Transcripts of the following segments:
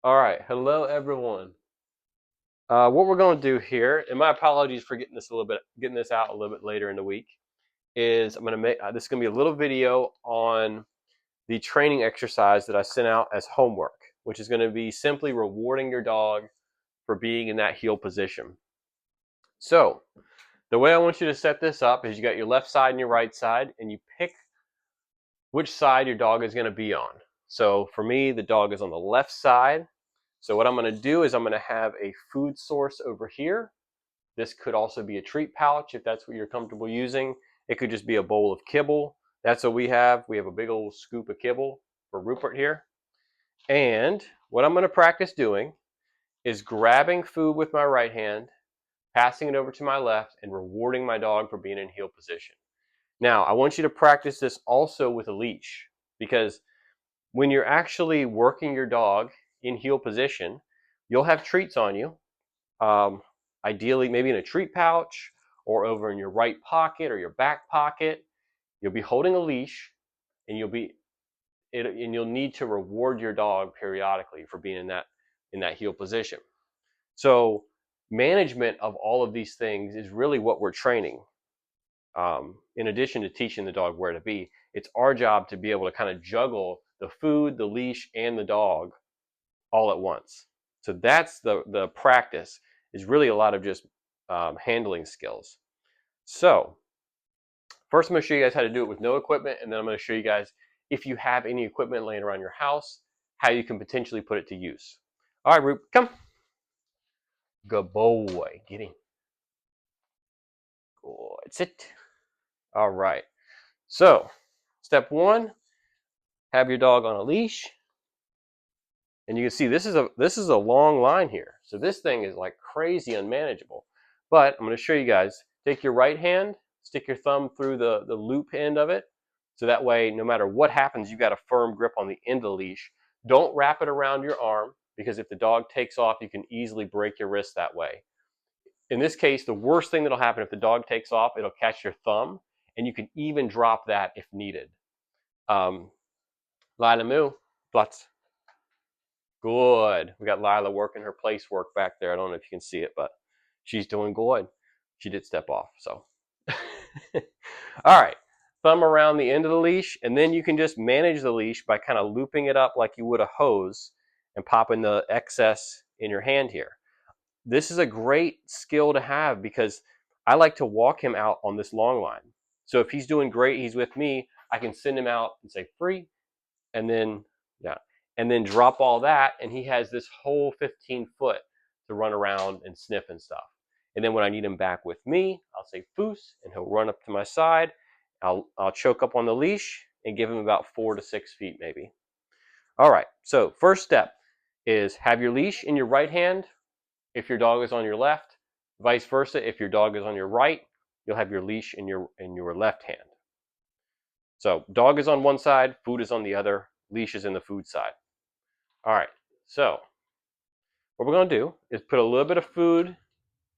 All right, hello everyone. What we're going to do here, and my apologies for getting this out a little bit later in the week, is I'm going to make this is going to be a little video on the training exercise that I sent out as homework, which is going to be simply rewarding your dog for being in that heel position. So the way I want you to set this up is you got your left side and your right side, and you pick which side your dog is going to be on. So for me, the dog is on the left side. So what I'm going to do is I'm going to have a food source over here. This could also be a treat pouch if that's what you're comfortable using. It could just be a bowl of kibble. That's what we have. We have a big old scoop of kibble for Rupert here. And what I'm going to practice doing is grabbing food with my right hand, passing it over to my left, and rewarding my dog for being in heel position. Now, I want you to practice this also with a leash, because when you're actually working your dog in heel position, you'll have treats on you. Ideally, maybe in a treat pouch or over in your right pocket or your back pocket. You'll be holding a leash, and you'll need to reward your dog periodically for being in that heel position. So management of all of these things is really what we're training. In addition to teaching the dog where to be, it's our job to be able to kind of juggle the food, the leash, and the dog all at once. So that's the practice, is really a lot of just handling skills. So first I'm going to show you guys how to do it with no equipment, and then I'm going to show you guys, if you have any equipment laying around your house, how you can potentially put it to use. All right, Rube, come. Good boy. Get in. Good. Sit. All right. So step one, have your dog on a leash. And you can see this is a long line here. So this thing is like crazy unmanageable. But I'm going to show you guys. Take your right hand, stick your thumb through the loop end of it. So that way, no matter what happens, you've got a firm grip on the end of the leash. Don't wrap it around your arm, because if the dog takes off, you can easily break your wrist that way. In this case, the worst thing that'll happen if the dog takes off, it'll catch your thumb, and you can even drop that if needed. Lila Moo, Flutz. Good. We got Lila working her place work back there. I don't know if you can see it, but she's doing good. She did step off, so. All right. Thumb around the end of the leash, and then you can just manage the leash by kind of looping it up like you would a hose and popping the excess in your hand here. This is a great skill to have, because I like to walk him out on this long line. So if he's doing great, he's with me, I can send him out and say free, and then yeah, and then drop all that, and he has this whole 15 foot to run around and sniff and stuff. And then when I need him back with me, I'll say foos, and he'll run up to my side. I'll choke up on the leash and give him about 4 to 6 feet maybe. All right, so first step is have your leash in your right hand if your dog is on your left. Vice versa, if your dog is on your right, you'll have your leash in your left hand. So dog is on one side, food is on the other, leash is in the food side. All right, so what we're going to do is put a little bit of food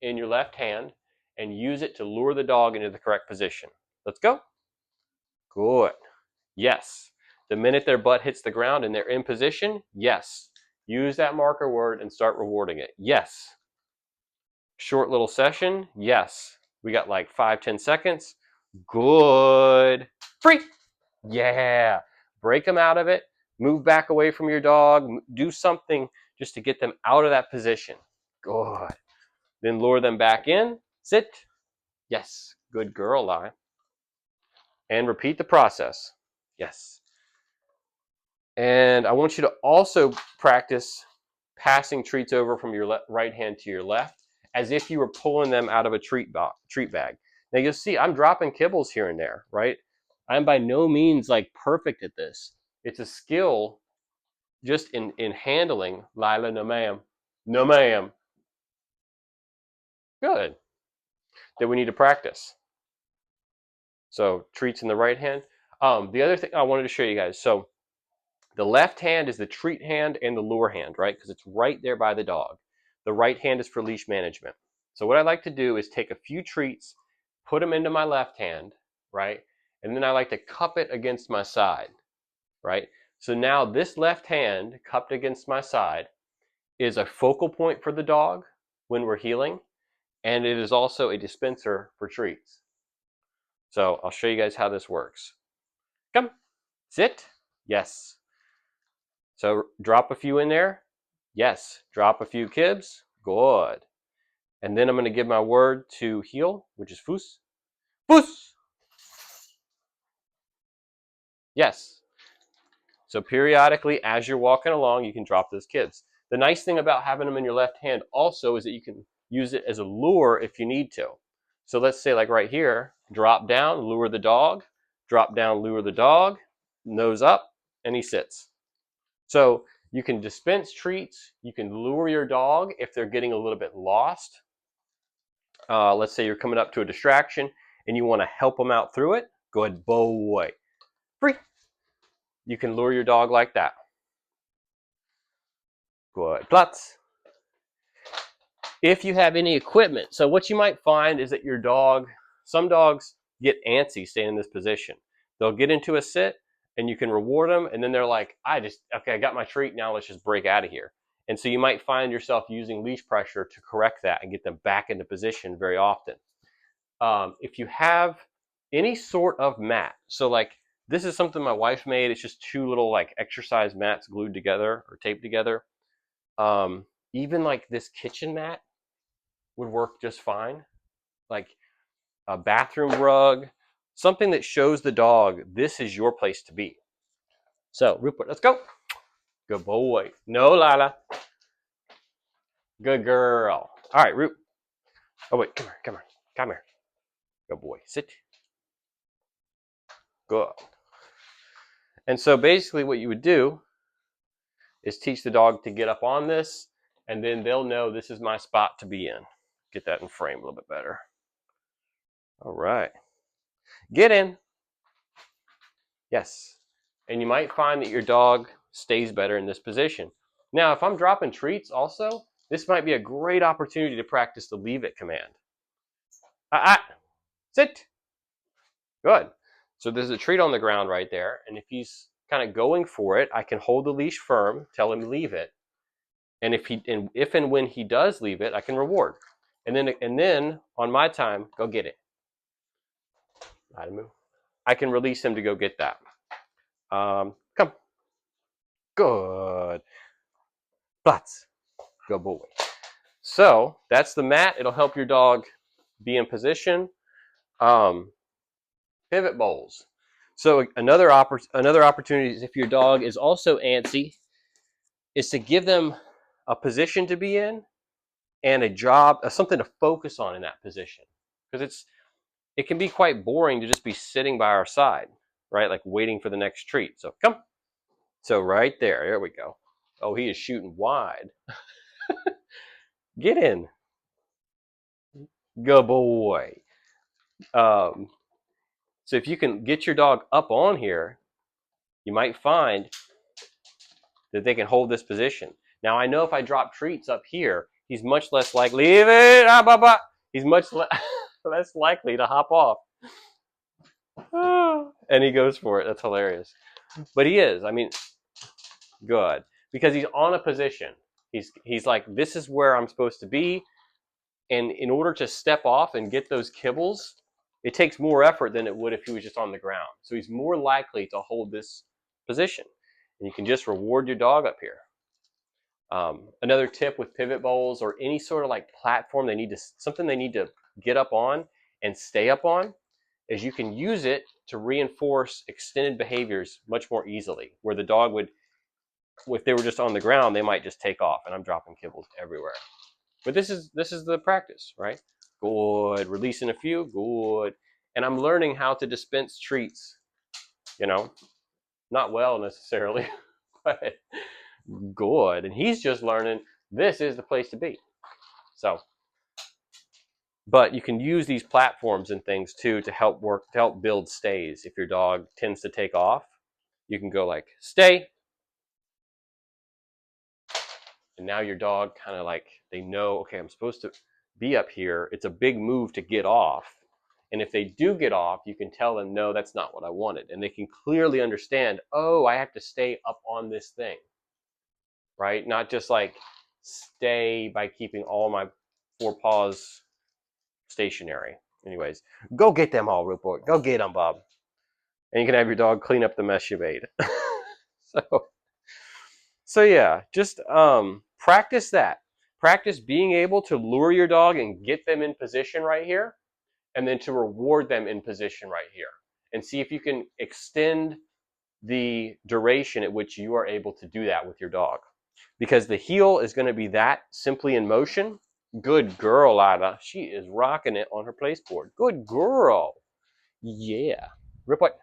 in your left hand and use it to lure the dog into the correct position. Let's go. Good. Yes. The minute their butt hits the ground and they're in position, yes. Use that marker word and start rewarding it. Yes. Short little session. Yes. We got like 5-10 seconds. Good. Free. Yeah. Break them out of it. Move back away from your dog. Do something just to get them out of that position. Good. Then lure them back in. Sit. Yes. Good girl, Lie. And repeat the process. Yes. And I want you to also practice passing treats over from your right hand to your left, as if you were pulling them out of a treat bag. Now you'll see I'm dropping kibbles here and there, right? I'm by no means like perfect at this. It's a skill just in handling. Lila, no ma'am. No ma'am. Good. That we need to practice. So treats in the right hand. The other thing I wanted to show you guys. So the left hand is the treat hand and the lure hand, right? Because it's right there by the dog. The right hand is for leash management. So what I like to do is take a few treats, put them into my left hand, right? And then I like to cup it against my side, right? So now this left hand cupped against my side, is a focal point for the dog when we're healing, and it is also a dispenser for treats. So I'll show you guys how this works. Come, sit, yes. So drop a few in there, yes. Drop a few kibs, good. And then I'm going to give my word to heal, which is foos. Foos! Yes. So periodically, as you're walking along, you can drop those kibs. The nice thing about having them in your left hand also is that you can use it as a lure if you need to. So let's say like right here, drop down, lure the dog, drop down, lure the dog, nose up, and he sits. So you can dispense treats, you can lure your dog if they're getting a little bit lost. Let's say you're coming up to a distraction and you want to help them out through it. Good boy. Free. You can lure your dog like that. Good. Platz. If you have any equipment, so what you might find is that your dog, some dogs get antsy staying in this position. They'll get into a sit and you can reward them, and then they're like, okay, I got my treat, now let's just break out of here. And so you might find yourself using leash pressure to correct that and get them back into position very often. If you have any sort of mat, so like this is something my wife made, it's just two little like exercise mats glued together or taped together. Even like this kitchen mat would work just fine. Like a bathroom rug, something that shows the dog this is your place to be. So Rupert, let's go. Good boy. No, Lila. Good girl. All right, Roop. Oh wait, come here. Good boy. Sit. Good. And so basically what you would do is teach the dog to get up on this, and then they'll know this is my spot to be in. Get that in frame a little bit better. All right. Get in. Yes. And you might find that your dog stays better in this position. Now, if I'm dropping treats also, this might be a great opportunity to practice the leave it command. Sit. Good. So there's a treat on the ground right there, and if he's kind of going for it, I can hold the leash firm, tell him leave it, and if and when he does leave it, I can reward, and then on my time, go get it. I can release him to go get that. Come. Good. Platz. Good boy. So that's the mat. It'll help your dog be in position. Pivot bowls. So another opportunity is if your dog is also antsy, is to give them a position to be in and a job, something to focus on in that position. Because it can be quite boring to just be sitting by our side, right? Like waiting for the next treat. So come. So right there we go. Oh, he is shooting wide. Get in. Good boy. So if you can get your dog up on here, you might find that they can hold this position. Now I know if I drop treats up here, he's much less likely, leave it, he's much less likely to hop off. And he goes for it. That's hilarious. But he is, I mean, good. Because he's on a position. He's like, this is where I'm supposed to be. And in order to step off and get those kibbles, it takes more effort than it would if he was just on the ground. So he's more likely to hold this position. And you can just reward your dog up here. Another tip with pivot bowls or any sort of like platform something they need to get up on and stay up on, is you can use it to reinforce extended behaviors much more easily. Where the dog would, if they were just on the ground, they might just take off. And I'm dropping kibbles everywhere. But this is the practice, right? Good. Releasing a few. Good. And I'm learning how to dispense treats. Not well necessarily, but good. And he's just learning this is the place to be. So, but you can use these platforms and things too to help build stays. If your dog tends to take off, you can go like stay. And now your dog kind of like, they know, okay, I'm supposed to be up here. It's a big move to get off. And if they do get off, you can tell them, no, that's not what I wanted. And they can clearly understand, oh, I have to stay up on this thing, right? Not just like stay by keeping all my 4 paws stationary. Anyways, go get them all, Rupert. Go get them, Bob. And you can have your dog clean up the mess you made. so, so yeah, just practice that. Practice being able to lure your dog and get them in position right here, and then to reward them in position right here. And see if you can extend the duration at which you are able to do that with your dog. Because the heel is going to be that simply in motion. Good girl, Lila. She is rocking it on her place board. Good girl. Yeah. Riplet,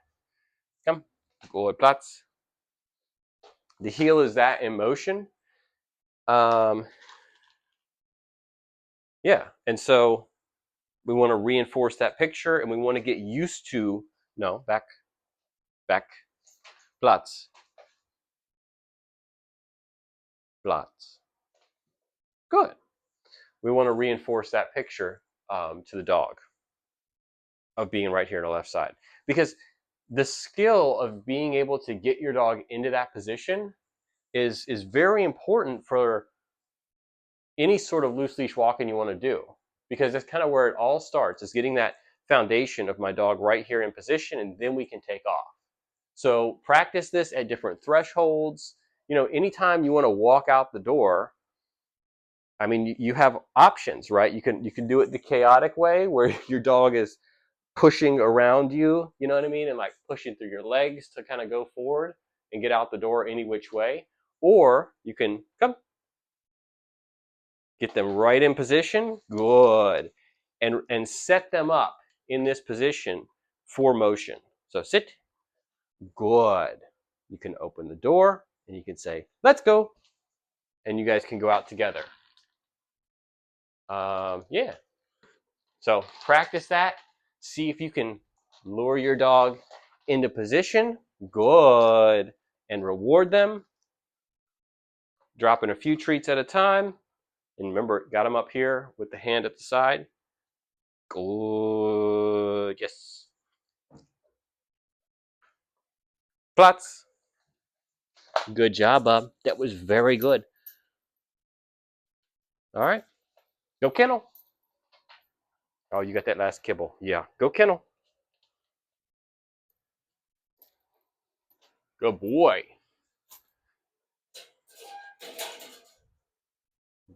come. Good Platz. The heel is that in motion. Yeah. And so we want to reinforce that picture, and we want to get used to, no, back, Platz. Platz. Good. We want to reinforce that picture to the dog of being right here on the left side. Because the skill of being able to get your dog into that position is very important for any sort of loose leash walking you want to do. Because that's kind of where it all starts, is getting that foundation of my dog right here in position, and then we can take off. So practice this at different thresholds. You know, anytime you want to walk out the door, I mean, you have options, right? You can do it the chaotic way, where your dog is pushing around you, you know what I mean? And like pushing through your legs to kind of go forward and get out the door any which way. Or you can come, get them right in position. Good. And set them up in this position for motion. So sit. Good. You can open the door and you can say, let's go. And you guys can go out together. Yeah. So practice that. See if you can lure your dog into position. Good. And reward them. Dropping a few treats at a time. And remember, got them up here with the hand at the side. Good. Yes. Platz. Good job, Bob. That was very good. All right. Go kennel. Oh, you got that last kibble. Yeah. Go kennel. Good boy.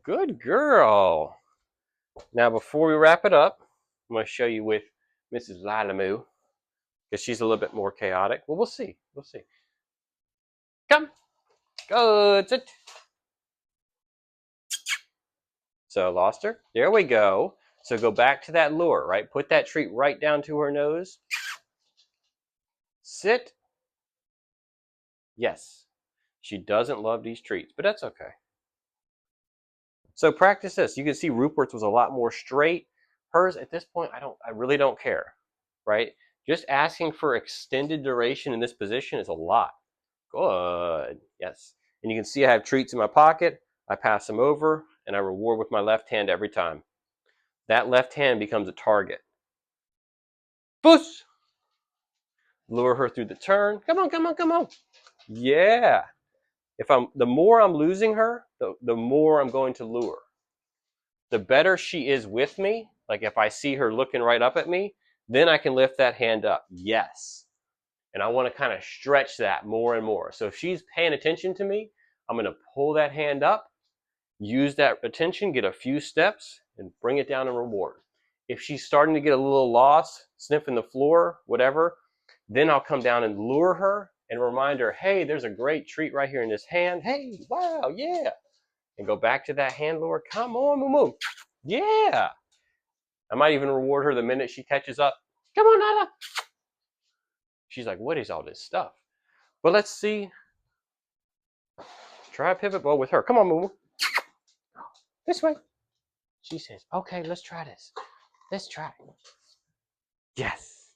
Good girl. Now, before we wrap it up, I'm going to show you with Mrs. Lilamoo, because she's a little bit more chaotic. Well, we'll see. We'll see. Come. Good. Sit. So, lost her. There we go. So, go back to that lure, right? Put that treat right down to her nose. Sit. Yes. She doesn't love these treats, but that's okay. So, practice this. You can see Rupert's was a lot more straight. Hers, at this point, I really don't care, right? Just asking for extended duration in this position is a lot. Good. Yes. And you can see I have treats in my pocket. I pass them over, and I reward with my left hand every time. That left hand becomes a target. Push. Lure her through the turn. Come on, come on, come on. Yeah. The more I'm losing her, the more I'm going to lure. The better she is with me, like if I see her looking right up at me, then I can lift that hand up. Yes. And I want to kind of stretch that more and more. So if she's paying attention to me, I'm going to pull that hand up, use that attention, get a few steps, and bring it down and reward. If she's starting to get a little lost, sniffing the floor, whatever, then I'll come down and lure her and remind her, hey, there's a great treat right here in this hand. Hey, wow, yeah. And go back to that hand lure. Come on, Moo. Yeah. I might even reward her the minute she catches up. Come on, Nala. She's like, what is all this stuff? But let's see. Try a pivot ball with her. Come on, Moo. This way. She says, okay, let's try this. Let's try. Yes.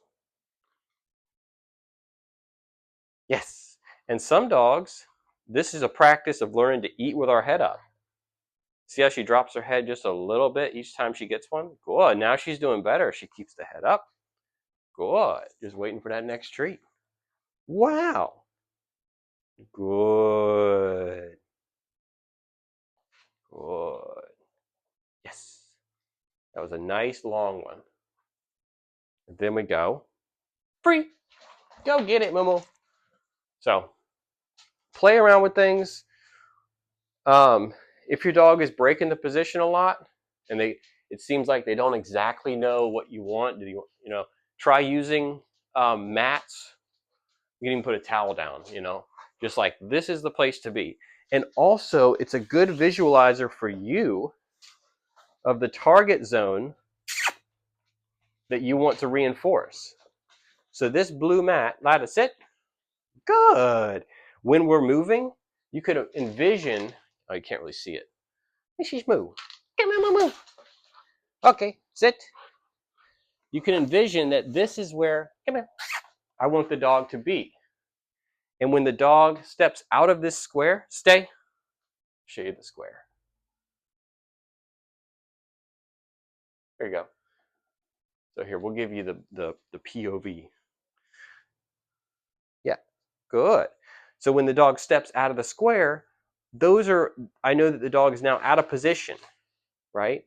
Yes. And some dogs, this is a practice of learning to eat with our head up. See how she drops her head just a little bit each time she gets one? Good. Now she's doing better. She keeps the head up. Good. Just waiting for that next treat. Wow. Good. Good. That was a nice long one. And then we go, free. Go get it, Momo. So, play around with things. If your dog is breaking the position a lot, and it seems like they don't exactly know what you want, try using mats. You can even put a towel down, just like this is the place to be. And also, it's a good visualizer for you of the target zone that you want to reinforce. So this blue mat, Lada, sit. Good. When we're moving, you could envision, oh, you can't really see it. She's move. Come on, move. Okay, sit. You can envision that this is where, come here, I want the dog to be. And when the dog steps out of this square, stay. Show you the square. There you go. So here, we'll give you the POV. Yeah, good. So when the dog steps out of the square, I know that the dog is now out of position, right?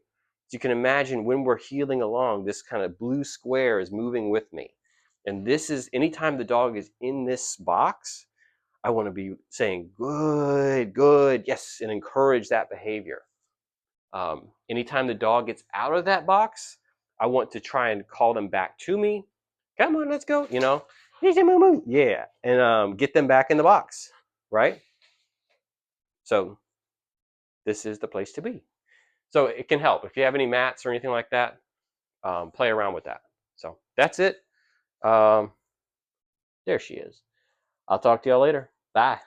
So you can imagine when we're heeling along, this kind of blue square is moving with me. And this is, anytime the dog is in this box, I want to be saying, good, good, yes, and encourage that behavior. Anytime the dog gets out of that box, I want to try and call them back to me. Come on, let's go, yeah, and get them back in the box, right? So this is the place to be. So it can help. If you have any mats or anything like that, play around with that. So that's it. There she is. I'll talk to y'all later. Bye.